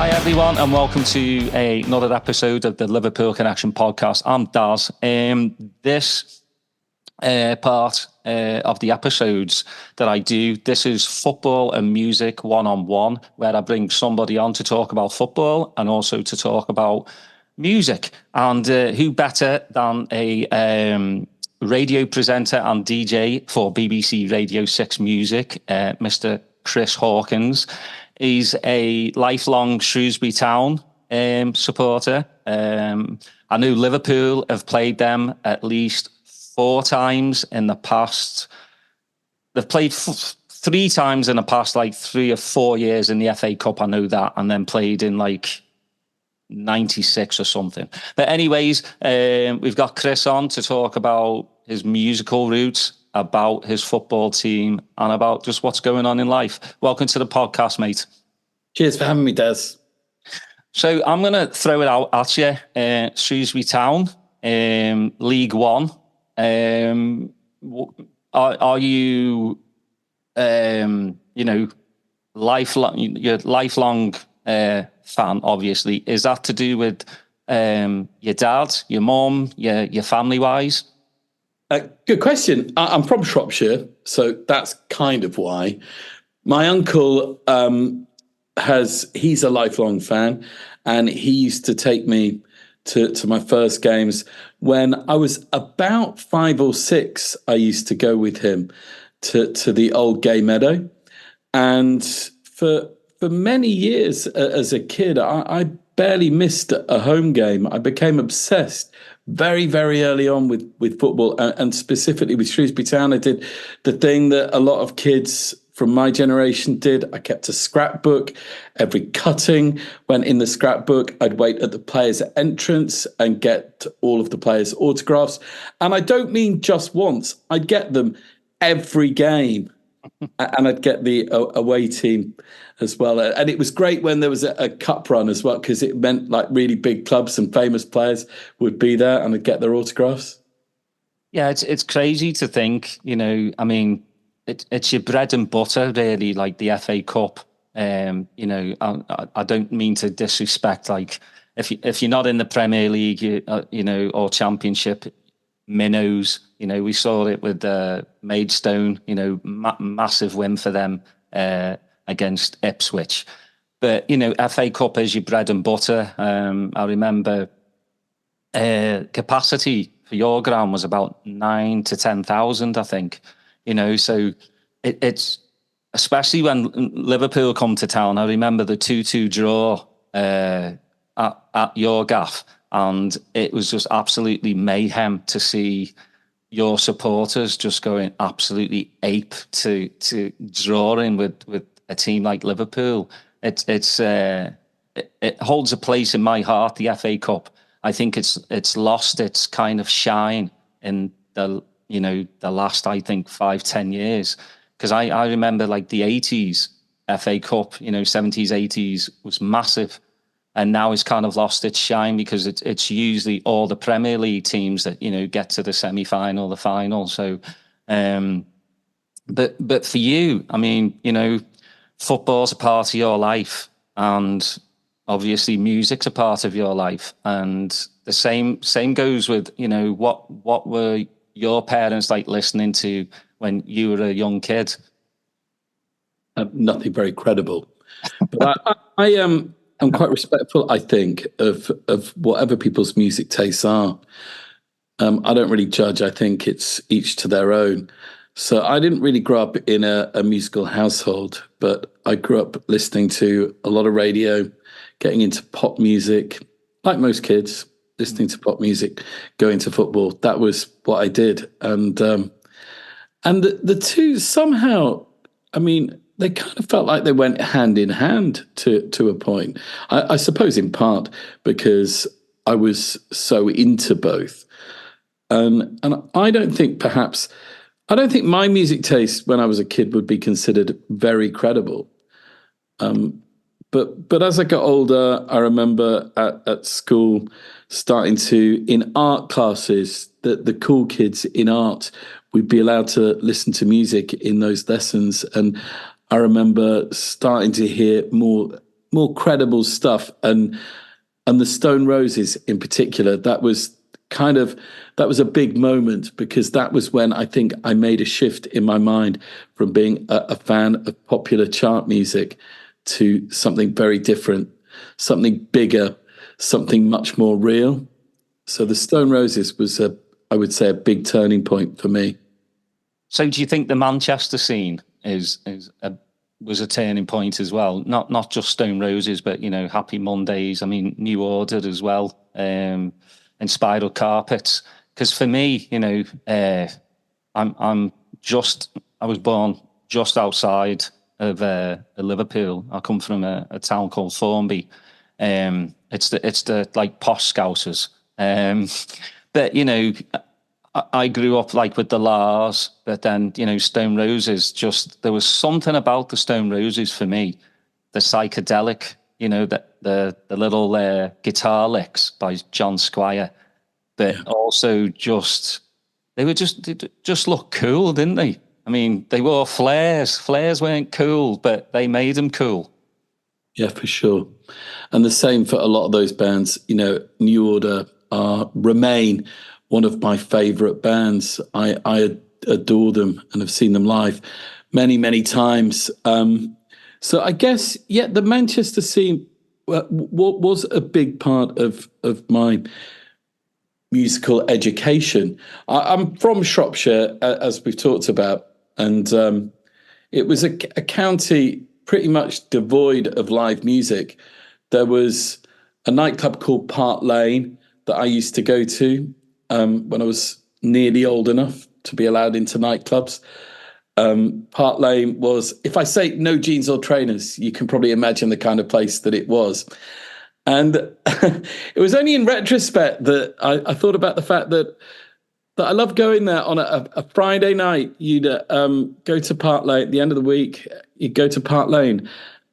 Hi everyone, and welcome to another episode of the Liverpool Connection podcast. I'm Daz. This part of the episodes that I do, this is football and music one-on-one, where I bring somebody on to talk about football and also to talk about music. And who better than a radio presenter and DJ for BBC Radio 6 Music, Mr. Chris Hawkins. He's a lifelong Shrewsbury Town supporter. I know Liverpool have played them at least 4 times in the past. They've played 3 times in the past, like 3 or 4 years in the FA Cup. I know that, and then played in like 96 or something. But anyways, we've got Chris on to talk about his musical roots, about his football team, and about just what's going on in life. Welcome to the podcast, mate. Cheers for having me, Des. So I'm going to throw it out at you. Shrewsbury Town, League One. Are you, lifelong? You're a lifelong fan, obviously. Is that to do with your dad, your mum, your family-wise? Good question. I'm from Shropshire, so that's kind of why. My uncle he's a lifelong fan, and he used to take me to my first games. When I was about 5 or 6, I used to go with him to the old Gay Meadow. And for many years as a kid, I barely missed a home game. I became obsessed very, very early on with football, and specifically with Shrewsbury Town. I did the thing that a lot of kids from my generation did. I kept a scrapbook. Every cutting went in the scrapbook. I'd wait at the players' entrance and get all of the players' autographs. And I don't mean just once. I'd get them every game. And I'd get the away team as well. And it was great when there was a cup run as well, because it meant like really big clubs and famous players would be there and I'd get their autographs. Yeah, it's crazy to think, I mean, it's your bread and butter, really, like the FA Cup. I don't mean to disrespect, like, if you're not in the Premier League, or Championship, minnows, we saw it with Maidstone, massive win for them against Ipswich. But, FA Cup is your bread and butter. I remember capacity for your ground was about 9,000 to 10,000, I think. So it's, especially when Liverpool come to town. I remember the 2-2 draw at your gaff, and it was just absolutely mayhem to see your supporters just going absolutely ape to drawing with a team like Liverpool. It holds a place in my heart, the FA Cup. I think it's lost its kind of shine in the last, I think, 5-10 years. Because I remember like the 80s FA Cup, 70s, 80s was massive. And now it's kind of lost its shine because it's usually all the Premier League teams that, get to the semi-final, the final. So, but for you, I mean, football's a part of your life, and obviously music's a part of your life. And the same goes with, what were your parents like listening to when you were a young kid? Nothing very credible. But I'm quite respectful, I think, of whatever people's music tastes are. I don't really judge. I think it's each to their own. So I didn't really grow up in a musical household, but I grew up listening to a lot of radio, getting into pop music, like most kids, listening to pop music, going to football. That was what I did. And the two somehow, I mean, they kind of felt like they went hand in hand to a point. I suppose in part because I was so into both. And I don't think my music taste when I was a kid would be considered very credible. But as I got older, I remember at school starting to, in art classes, the cool kids in art, we'd be allowed to listen to music in those lessons. And I remember starting to hear more more credible stuff, and the Stone Roses in particular, that was a big moment, because that was when I think I made a shift in my mind from being a fan of popular chart music to something very different, something bigger, something much more real. So the Stone Roses was I would say, a big turning point for me. So do you think the Manchester scene was a turning point as well? Not just Stone Roses, but, you know, Happy Mondays. I mean, New Order as well, and Spiral Carpets. Because for me, you know, I was born just outside of Liverpool. I come from a town called Thornby. It's the like posh Scousers. But, you know, I grew up like with the Lars, but then, you know, Stone Roses, there was something about the Stone Roses for me, the psychedelic, you know, the little guitar licks by John Squire, but also they just looked cool, didn't they? I mean, they wore flares. Flares weren't cool, but they made them cool. Yeah, for sure. And the same for a lot of those bands. You know, New Order remain one of my favorite bands. I adore them and have seen them live many, many times. So I guess, the Manchester scene was a big part of my musical education. I'm from Shropshire, as we've talked about, and it was a county pretty much devoid of live music. There was a nightclub called Park Lane that I used to go to when I was nearly old enough to be allowed into nightclubs. Park Lane was, if I say no jeans or trainers, you can probably imagine the kind of place that it was. And it was only in retrospect that I thought about the fact that I love going there on a Friday night. You'd go to Park Lane at the end of the week. You'd go to Park Lane,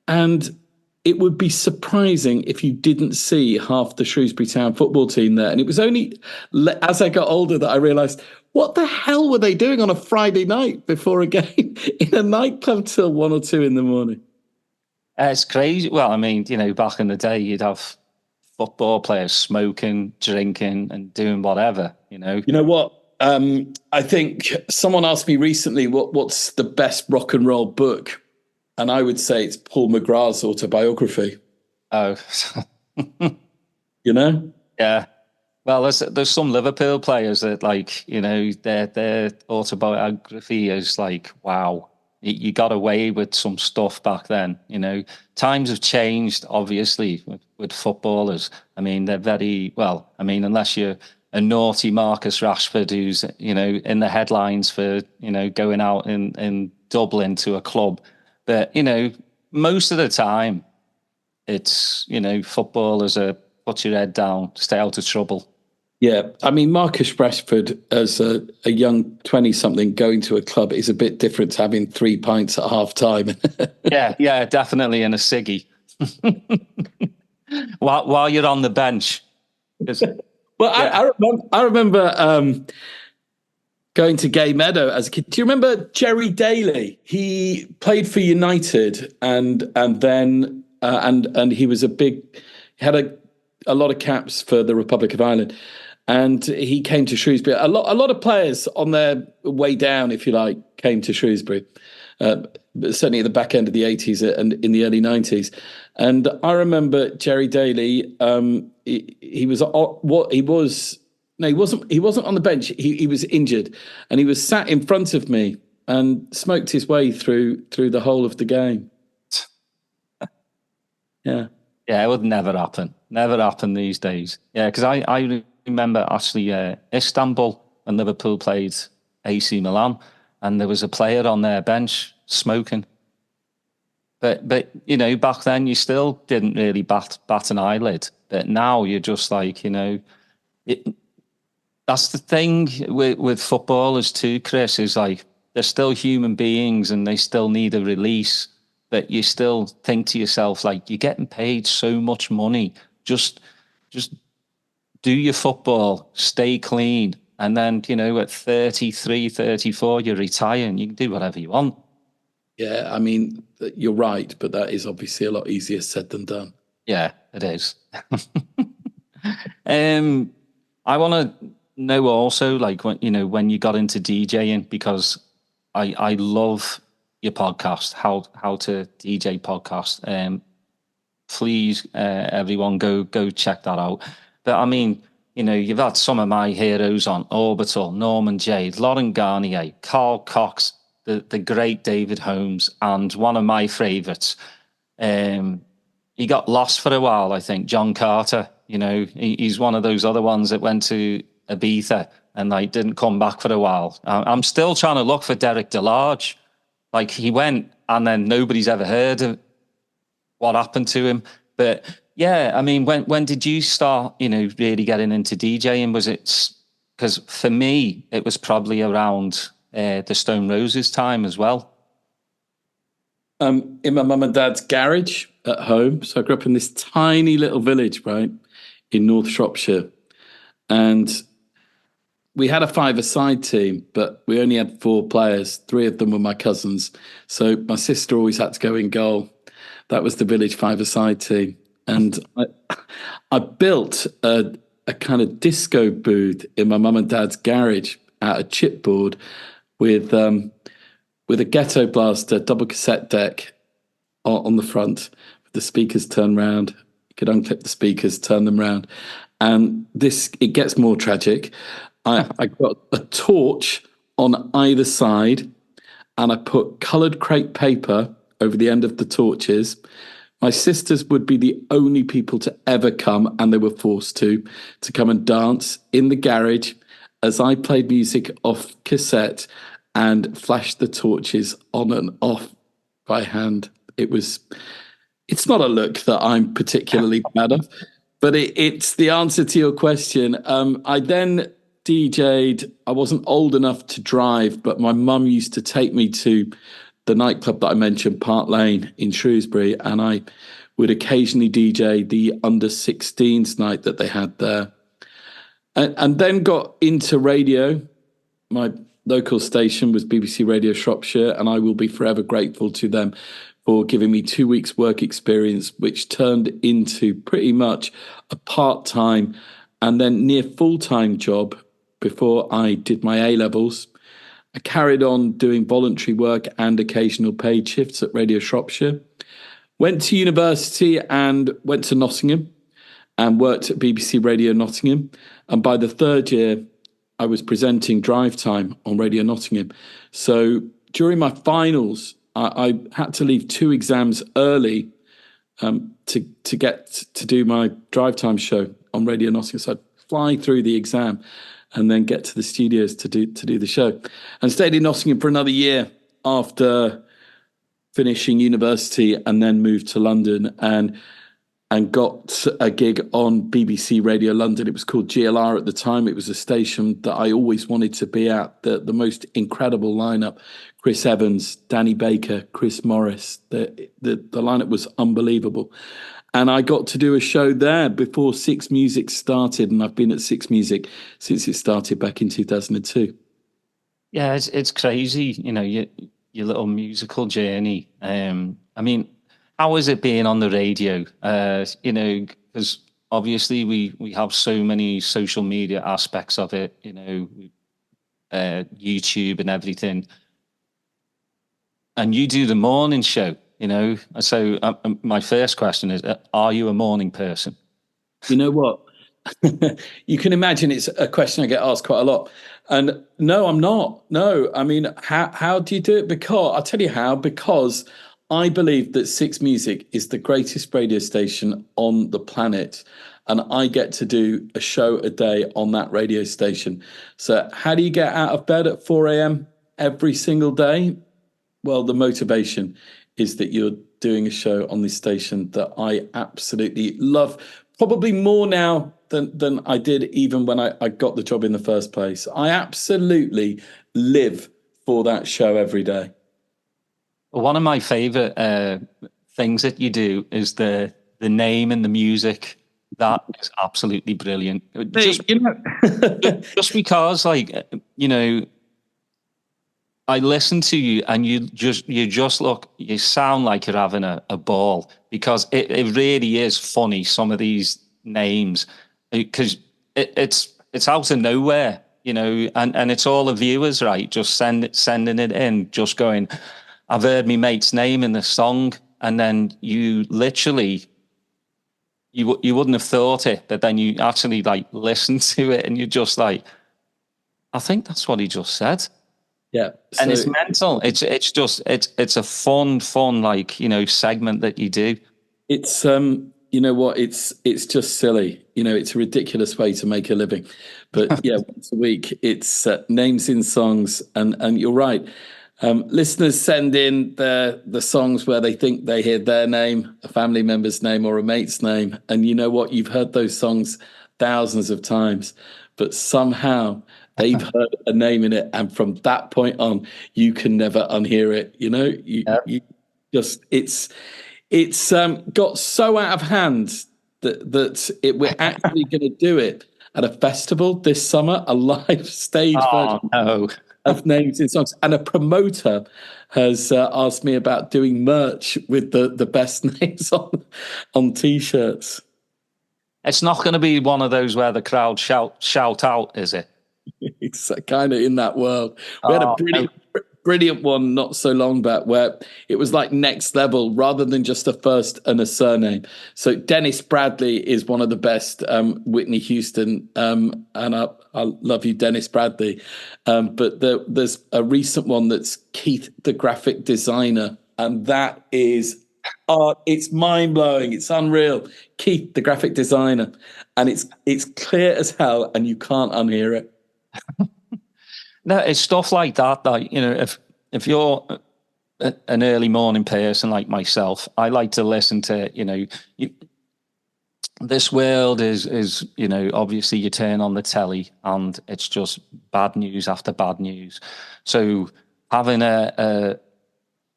and it would be surprising if you didn't see half the Shrewsbury Town football team there. And it was only as I got older that I realised, what the hell were they doing on a Friday night before a game in a nightclub till 1 or 2 in the morning? It's crazy. Well, I mean, you know, back in the day, you'd have football players smoking, drinking, and doing whatever, you know. You know what? I think someone asked me recently, what's the best rock and roll book? And I would say it's Paul McGrath's autobiography. Oh. You know? Yeah. Well, there's some Liverpool players that, like, you know, their autobiography is like, wow. You got away with some stuff back then, you know. Times have changed, obviously, with footballers. I mean, they're very, well, I mean, unless you're a naughty Marcus Rashford who's, you know, in the headlines for, you know, going out in Dublin to a club. But, you know, most of the time, it's, you know, footballers are put your head down, stay out of trouble. Yeah, I mean, Marcus Rashford, as a young 20-something going to a club, is a bit different to having 3 pints at half time. yeah, definitely in a ciggy. while you're on the bench. Well, yeah. I remember going to Gay Meadow as a kid. Do you remember Jerry Daly? He played for United, and then he was had a lot of caps for the Republic of Ireland. And he came to Shrewsbury. A lot of players on their way down, if you like, came to Shrewsbury. Certainly at the back end of the 80s and in the early 90s. And I remember Jerry Daly. He wasn't on the bench. He was injured, and he was sat in front of me and smoked his way through the whole of the game. Yeah. Yeah, it would never happen. Never happen these days. Yeah, because I remember actually Istanbul when Liverpool played AC Milan, and there was a player on their bench smoking. But you know, back then you still didn't really bat an eyelid. But now you're just like, you know, that's the thing with footballers too, Chris, is like they're still human beings and they still need a release. But you still think to yourself, like, you're getting paid so much money. Just do your football, stay clean. And then, you know, at 33, 34, you retire and you can do whatever you want. Yeah, I mean, you're right, but that is obviously a lot easier said than done. Yeah, it is. I want to know also, like, when you got into DJing, because I love your podcast, how to DJ podcast. Please, everyone, go check that out. But I mean, you've had some of my heroes on: Orbital, Norman Jade, Lauren Garnier, Carl Cox, the great David Holmes, and one of my favourites. He got lost for a while, I think, John Carter. He's one of those other ones that went to Ibiza and like didn't come back for a while. I'm still trying to look for Derek DeLarge. Like, he went and then nobody's ever heard of what happened to him. But yeah, I mean, when did you start, really getting into DJing? Was it, because for me, it was probably around the Stone Roses time as well. In my mum and dad's garage at home. So I grew up in this tiny little village, right, in North Shropshire. And we had a five-a-side team, but we only had 4 players. 3 of them were my cousins. So my sister always had to go in goal. That was the village five-a-side team. And I built a kind of disco booth in my mum and dad's garage out of chipboard with a ghetto blaster double cassette deck on the front. The speakers turn round. You could unclip the speakers, turn them round. And it gets more tragic. I got a torch on either side, and I put coloured crepe paper over the end of the torches. My sisters would be the only people to ever come, and they were forced to come and dance in the garage as I played music off cassette and flashed the torches on and off by hand. It's not a look that I'm particularly proud of, but it's the answer to your question. I then DJ'd. I wasn't old enough to drive, but my mum used to take me to the nightclub that I mentioned, Park Lane in Shrewsbury, and I would occasionally DJ the under 16s night that they had there. And then got into radio. My local station was BBC Radio Shropshire, and I will be forever grateful to them for giving me 2 weeks work experience, which turned into pretty much a part-time and then near full-time job before I did my A-levels. I carried on doing voluntary work and occasional paid shifts at Radio Shropshire. Went to university and went to Nottingham and worked at BBC Radio Nottingham. And by the 3rd year, I was presenting Drive Time on Radio Nottingham. So during my finals, I had to leave 2 exams early to get to do my Drive Time show on Radio Nottingham. So I'd fly through the exam and then get to the studios to do the show. And stayed in Nottingham for another year after finishing university, and then moved to London and got a gig on BBC Radio London. It was called GLR at the time. It was a station that I always wanted to be at. The most incredible lineup: Chris Evans, Danny Baker, Chris Morris. The lineup was unbelievable. And I got to do a show there before Six Music started, and I've been at Six Music since it started back in 2002. Yeah, it's crazy, your little musical journey. I mean, how is it being on the radio? Because obviously we have so many social media aspects of it, YouTube and everything. And you do the morning show, So my first question is, are you a morning person? You know what? You can imagine it's a question I get asked quite a lot. And no, I'm not. No, I mean, how do you do it? Because I'll tell you how. Because I believe that Six Music is the greatest radio station on the planet, and I get to do a show a day on that radio station. So how do you get out of bed at 4 a.m. every single day? Well, the motivation is that you're doing a show on this station that I absolutely love, probably more now than I did even when I got the job in the first place. I absolutely live for that show every day. One of my favourite things that you do is the name and the music. That is absolutely brilliant. Just because, I listen to you, and you just look, you sound like you're having a ball, because it really is funny, some of these names, because it's out of nowhere, and it's all the viewers, right? Just sending it in, just going, I've heard my mate's name in the song, and then you literally, you wouldn't have thought it, but then you actually like listen to it, and you're just like, I think that's what he just said. Yeah. And it's mental. It's a fun like, segment that you do. It's you know what, it's just silly. It's a ridiculous way to make a living. But yeah, once a week it's names in songs, and you're right. Listeners send in the songs where they think they hear their name, a family member's name, or a mate's name. And you know what? You've heard those songs thousands of times, but somehow they've heard a name in it, and from that point on, you can never unhear it. You just it's got so out of hand that we're actually going to do it at a festival this summer, a live stage version. No. Of names in songs, and a promoter has asked me about doing merch with the best names on t-shirts. It's not going to be one of those where the crowd shout out, is it? It's kind of in that world. We had a brilliant one not so long back where it was like next level, rather than just a first and a surname. So Dennis Bradley is one of the best, Whitney Houston, and I love you, Dennis Bradley. But there's a recent one that's Keith, the graphic designer, and that is art. It's mind-blowing. It's unreal. Keith, the graphic designer, and it's clear as hell, and you can't unhear it. No, it's stuff like that. Like, if you're an early morning person like myself, I like to listen to, this world is, obviously you turn on the telly and it's just bad news after bad news. So having a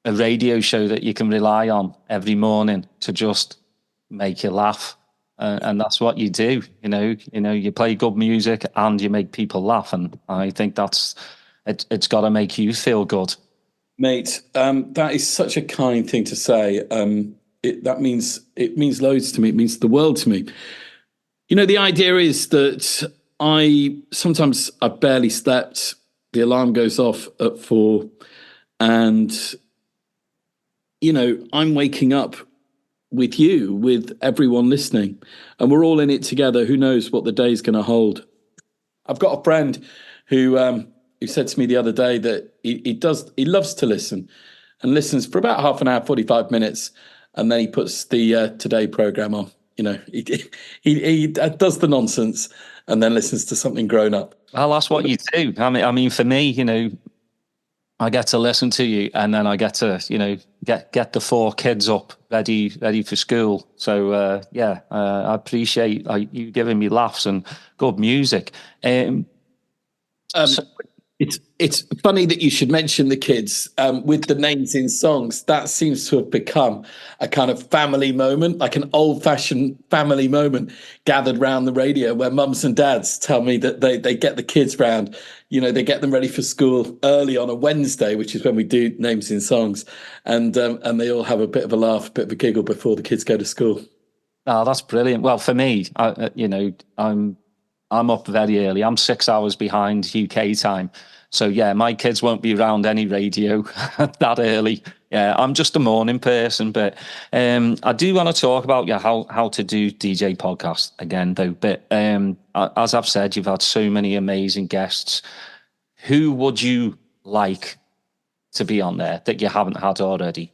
radio show that you can rely on every morning to just make you laugh. And that's what you do, you play good music and you make people laugh. And I think it's got to make you feel good. Mate, that is such a kind thing to say. It means loads to me. It means the world to me. The idea is that sometimes I barely slept. The alarm goes off at 4, and, I'm waking up with you, with everyone listening, and we're all in it together. Who knows what the day's going to hold? I've got a friend who said to me the other day that he loves to listen, and listens for about half an hour, 45 minutes, and then he puts the Today program on. He does the nonsense and then listens to something grown up. Well, that's what you do. I mean, for me, I get to listen to you, and then I get to, get the 4 kids up ready for school. So I appreciate you giving me laughs and good music. It's funny that you should mention the kids with the names in songs. That seems to have become a kind of family moment, like an old-fashioned family moment gathered round the radio, where mums and dads tell me that they get the kids round. They get them ready for school early on a Wednesday, which is when we do names in songs, and they all have a bit of a laugh, a bit of a giggle before the kids go to school. Oh, that's brilliant. Well, for me, I'm up very early. I'm 6 hours behind UK time. So yeah, my kids won't be around any radio that early. Yeah, I'm just a morning person, but I do want to talk about how to do DJ podcast again, though. But as I've said, you've had so many amazing guests. Who would you like to be on there that you haven't had already?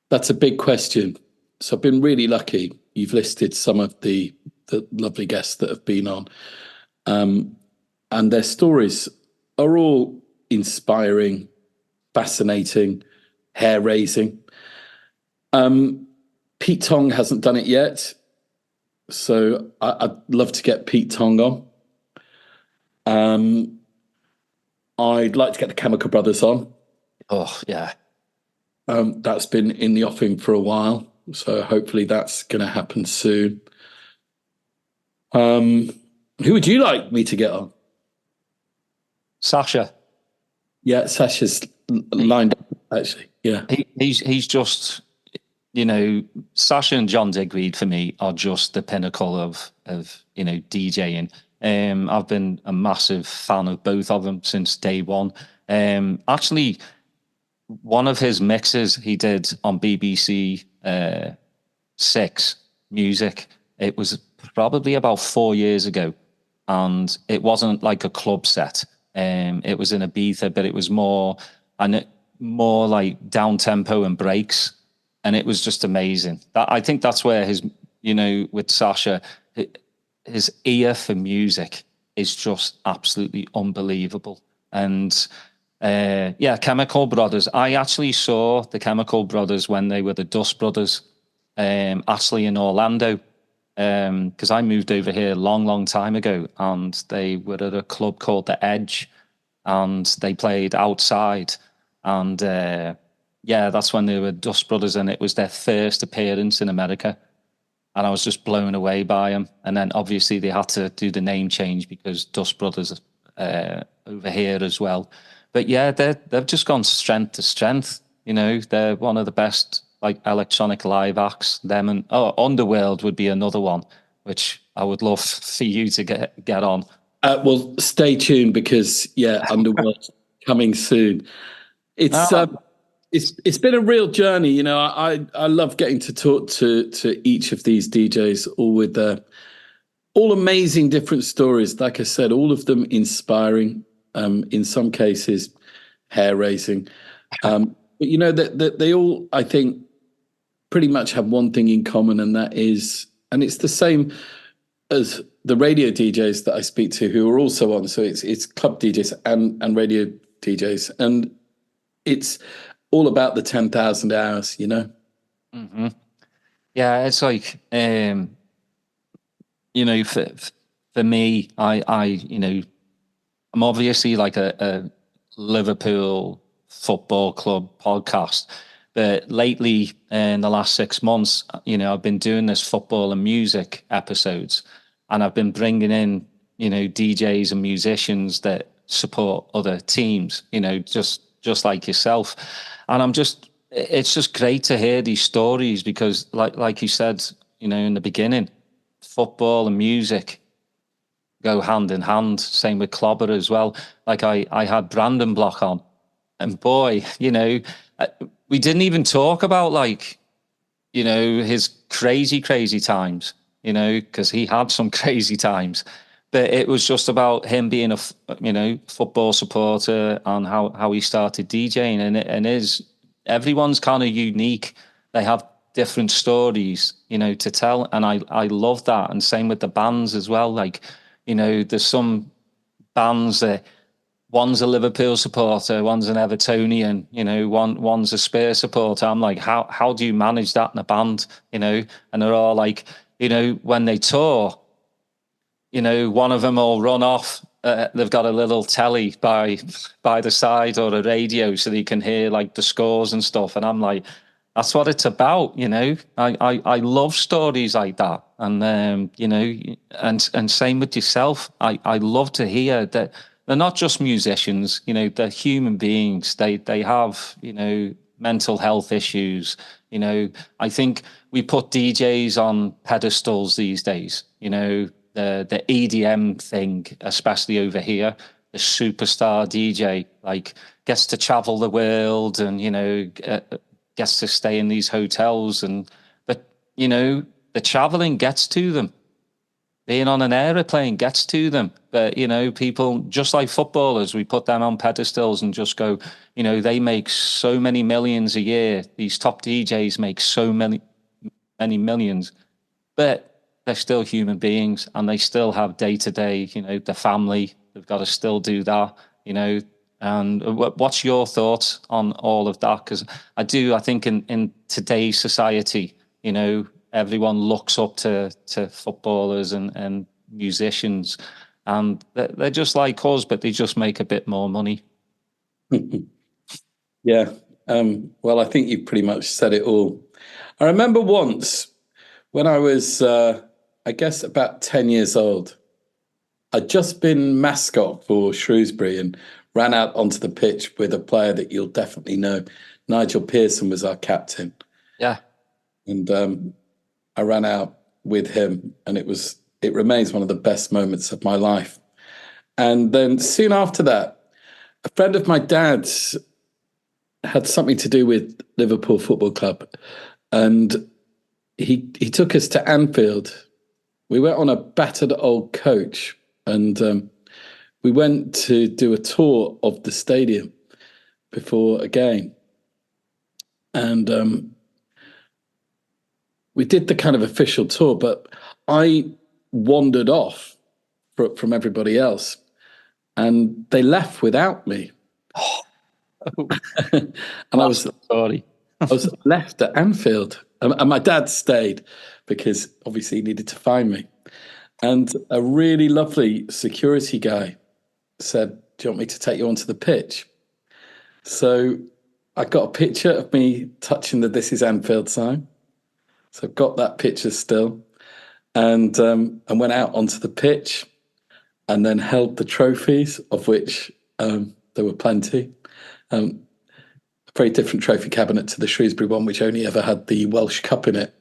That's a big question. So I've been really lucky. You've listed some of the lovely guests that have been on, and their stories are all inspiring, fascinating, hair-raising. Pete Tong hasn't done it yet, so I'd love to get Pete Tong on. I'd like to get the Chemical Brothers on. Oh, yeah. That's been in the offing for a while, so hopefully that's going to happen soon. Who would you like me to get on? Sasha. Yeah, Sasha's lined up, actually. Yeah. He's just, Sasha and John Digweed for me are just the pinnacle of DJing. I've been a massive fan of both of them since day one. Actually, one of his mixes he did on BBC Six Music, it was probably about 4 years ago, and it wasn't like a club set. It was in Ibiza, but it was more like down tempo and breaks, and it was just amazing. I think that's where his, with Sasha, his ear for music is just absolutely unbelievable. And Chemical Brothers. I actually saw the Chemical Brothers when they were the Dust Brothers, actually in Orlando, because I moved over here a long time ago, and they were at a club called The Edge, and they played outside, and that's when they were Dust Brothers, and it was their first appearance in America, and I was just blown away by them. And then obviously they had to do the name change because Dust Brothers over here as well. But yeah, they've just gone strength to strength. They're one of the best like electronic live acts. Them and Underworld would be another one, which I would love for you to get on. Well, stay tuned because Underworld coming soon. It's been a real journey. I love getting to talk to each of these DJs, all with all amazing different stories. Like I said, all of them inspiring. In some cases, hair raising. But that they all, I think, pretty much have one thing in common, and it's the same as the radio DJs that I speak to who are also on. So it's club DJs and radio DJs, and it's all about the 10,000 hours. Mm-hmm. Yeah, it's like for me, I'm obviously like a Liverpool football club podcast, but lately in the last 6 months, I've been doing this football and music episodes, and I've been bringing in, DJs and musicians that support other teams, just like yourself. And it's just great to hear these stories because like you said, in the beginning, football and music go hand in hand. Same with Clobber as well. Like I had Brandon Block on, and boy, we didn't even talk about his crazy times, because he had some crazy times, but it was just about him being a football supporter and how he started DJing, and everyone's kind of unique. They have different stories, to tell, and I love that. And same with the bands as well. Like, there's some bands that one's a Liverpool supporter, one's an Evertonian, one's a Spurs supporter. I'm like, how do you manage that in a band? And they're all like, when they tour, one of them will run off. They've got a little telly by the side or a radio so they can hear like the scores and stuff. And I'm like, that's what it's about, I love stories like that. And, and same with yourself. I love to hear that they're not just musicians, they're human beings. They have, mental health issues. I think we put DJs on pedestals these days, the EDM thing, especially over here, the superstar DJ, like gets to travel the world and, gets to stay in these hotels, but the traveling gets to them. Being on an aeroplane gets to them. But people, just like footballers, we put them on pedestals and just go, they make so many millions a year. These top DJs make so many millions, but they're still human beings, and they still have day to day, the family. They've got to still do that, And what's your thoughts on all of that? Because I think in today's society, everyone looks up to footballers and musicians, and they're just like us, but they just make a bit more money. Yeah. Well, I think you've pretty much said it all. I remember once when I was, I guess, about 10 years old, I'd just been mascot for Shrewsbury, and ran out onto the pitch with a player that you'll definitely know. Nigel Pearson was our captain. Yeah. And I ran out with him, and it remains one of the best moments of my life. And then soon after that, a friend of my dad's had something to do with Liverpool Football Club, and he took us to Anfield. We went on a battered old coach, and we went to do a tour of the stadium before a game. And we did the kind of official tour, but I wandered off from everybody else, and they left without me. And I was left at Anfield, and my dad stayed because obviously he needed to find me. And a really lovely security guy said, "Do you want me to take you onto the pitch?" So I got a picture of me touching the "This is Anfield" sign. So I've got that picture still, and went out onto the pitch, and then held the trophies, of which there were plenty. A very different trophy cabinet to the Shrewsbury one, which only ever had the Welsh Cup in it.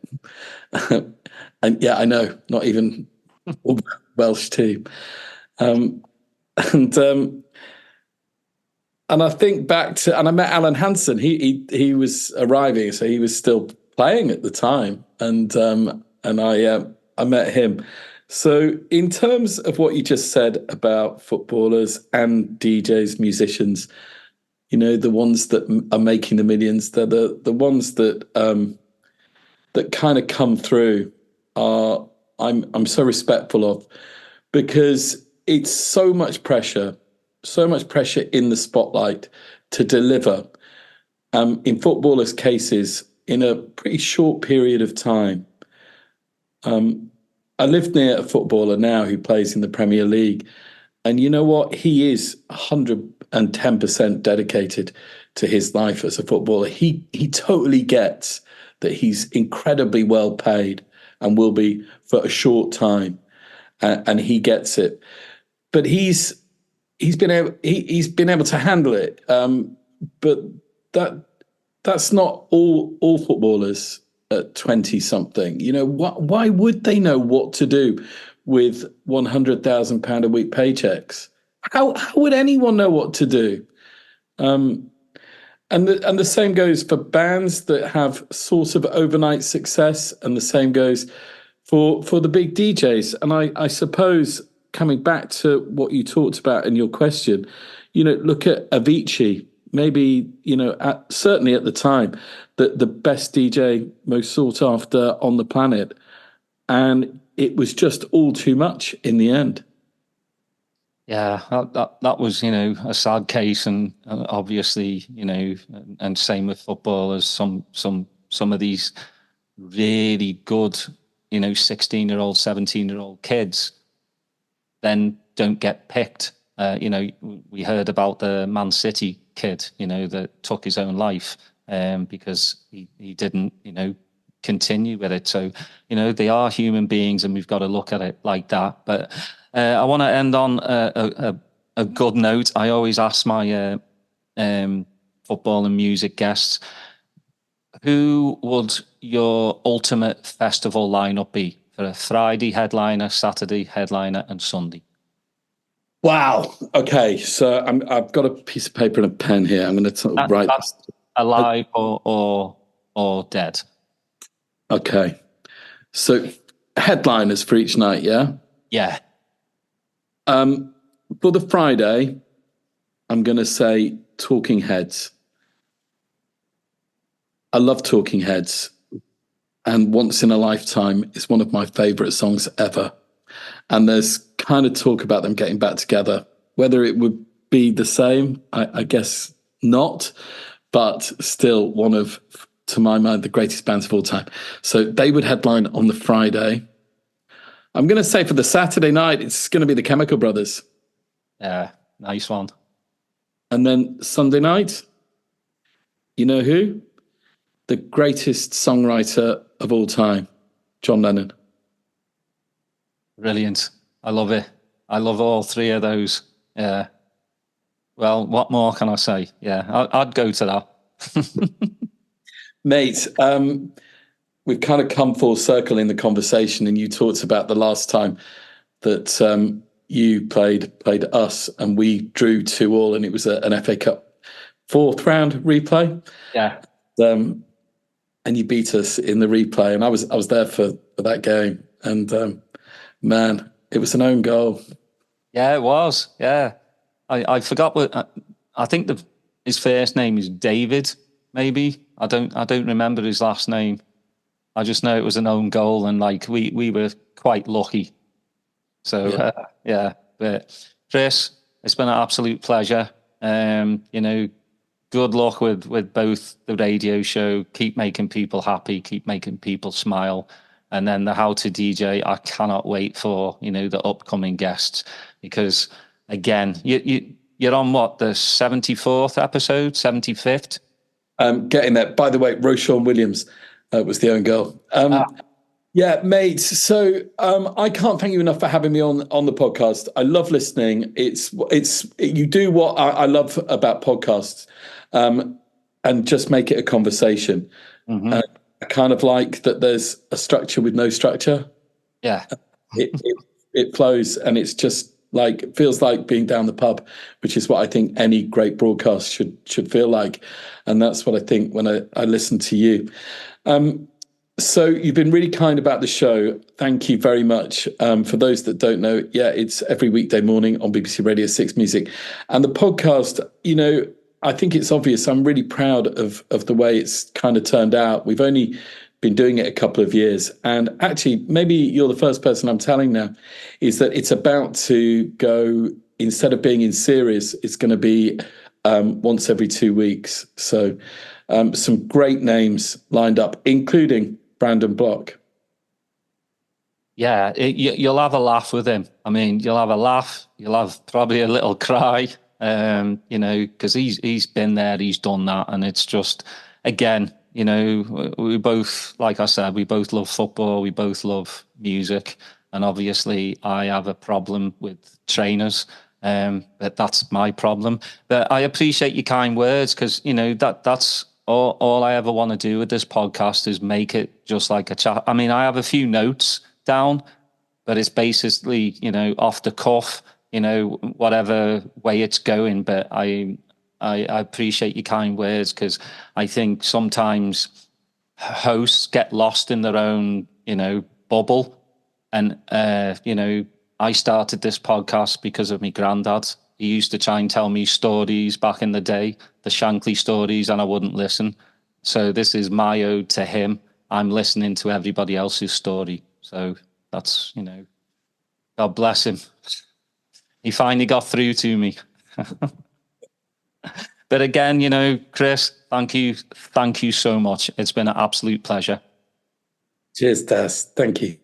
And yeah, I know, not even Welsh team. And I think back to, and I met Alan Hansen. He was arriving, so he was still playing at the time, and I met him. So in terms of what you just said about footballers and DJs, musicians, you know, the ones that are making the millions, they're the ones that that kind of come through are I'm so respectful of, because it's so much pressure in the spotlight to deliver. In footballers' cases, in a pretty short period of time. I live near a footballer now who plays in the Premier League, and you know what? He is 110% dedicated to his life as a footballer. He totally gets that he's incredibly well paid and will be for a short time, and he gets it. But he's been able to handle it. But that's not all footballers at 20 something. You know, why would they know what to do with £100,000 a week paychecks? How would anyone know what to do? And the same goes for bands that have sort of overnight success, and the same goes for the big DJs. And I suppose, coming back to what you talked about in your question, you know, look at Avicii. Maybe, you know, certainly at the time, the best DJ, most sought after on the planet. And it was just all too much in the end. Yeah, that was, you know, a sad case, and obviously, you know, and same with footballers. Some of these really good, you know, 16-year-old, 17-year-old kids then don't get picked. You know, we heard about the Man City kid, you know, that took his own life because he didn't, you know, continue with it. So, you know, they are human beings, and we've got to look at it like that. But I want to end on a good note. I always ask my football and music guests, who would your ultimate festival lineup be for a Friday headliner, Saturday headliner, and Sunday? Wow. Okay, so I've got a piece of paper and a pen here. I'm going to write this. Alive or dead. Okay. So headliners for each night, yeah? Yeah. For the Friday, I'm going to say Talking Heads. I love Talking Heads, and Once in a Lifetime is one of my favorite songs ever. And there's kind of talk about them getting back together. Whether it would be the same, I guess not, but still one of, to my mind, the greatest bands of all time. So they would headline on the Friday. I'm going to say for the Saturday night, it's going to be the Chemical Brothers. Yeah, nice one. And then Sunday night, you know who? The greatest songwriter of all time, John Lennon. Brilliant. I love it. I love all three of those. Yeah. Well, what more can I say? Yeah, I'd go to that. Mate, we've kind of come full circle in the conversation, and you talked about the last time that you played us, and we drew 2-2, and it was an FA Cup fourth round replay. Yeah. And you beat us in the replay, and I was there for that game, and man, it was an own goal. Yeah, it was. Yeah, I forgot what I think his first name is David. Maybe I don't remember his last name. I just know it was an own goal, and like we were quite lucky. So yeah. But Chris, it's been an absolute pleasure. Good luck with both the radio show. Keep making people happy. Keep making people smile. And then the How to DJ, I cannot wait for the upcoming guests, because again, you're on what, the 74th episode, 75th. Getting there. By the way, Roshan Williams was the own goal. Yeah, mate. So I can't thank you enough for having me on the podcast. I love listening. You do what I love about podcasts, and just make it a conversation. Mm-hmm. I kind of like that there's a structure with no structure. Yeah, it flows, and it's just like, it feels like being down the pub, which is what I think any great broadcast should feel like, and that's what I think when I listen to you. So you've been really kind about the show. Thank you very much. For those that don't know, it's every weekday morning on BBC Radio 6 Music. And the podcast, I think it's obvious. I'm really proud of the way it's kind of turned out. We've only been doing it a couple of years. And actually, maybe you're the first person I'm telling now, is that it's about to go, instead of being in series, it's going to be once every 2 weeks. So some great names lined up, including Brandon Block. Yeah, you'll have a laugh with him. I mean, you'll have a laugh. You'll have probably a little cry, because he's been there, he's done that. And it's just, again, we both, like I said, we both love football. We both love music. And obviously I have a problem with trainers, but that's my problem. But I appreciate your kind words, because, that's all I ever want to do with this podcast, is make it just like a chat. I mean, I have a few notes down, but it's basically, off the cuff, whatever way it's going. But I appreciate your kind words, because I think sometimes hosts get lost in their own, bubble. And, I started this podcast because of my granddad. He used to try and tell me stories back in the day, the Shankly stories, and I wouldn't listen. So this is my ode to him. I'm listening to everybody else's story. So that's, God bless him. He finally got through to me. But again, Chris, thank you so much. It's been an absolute pleasure. Cheers, Daz. Thank you.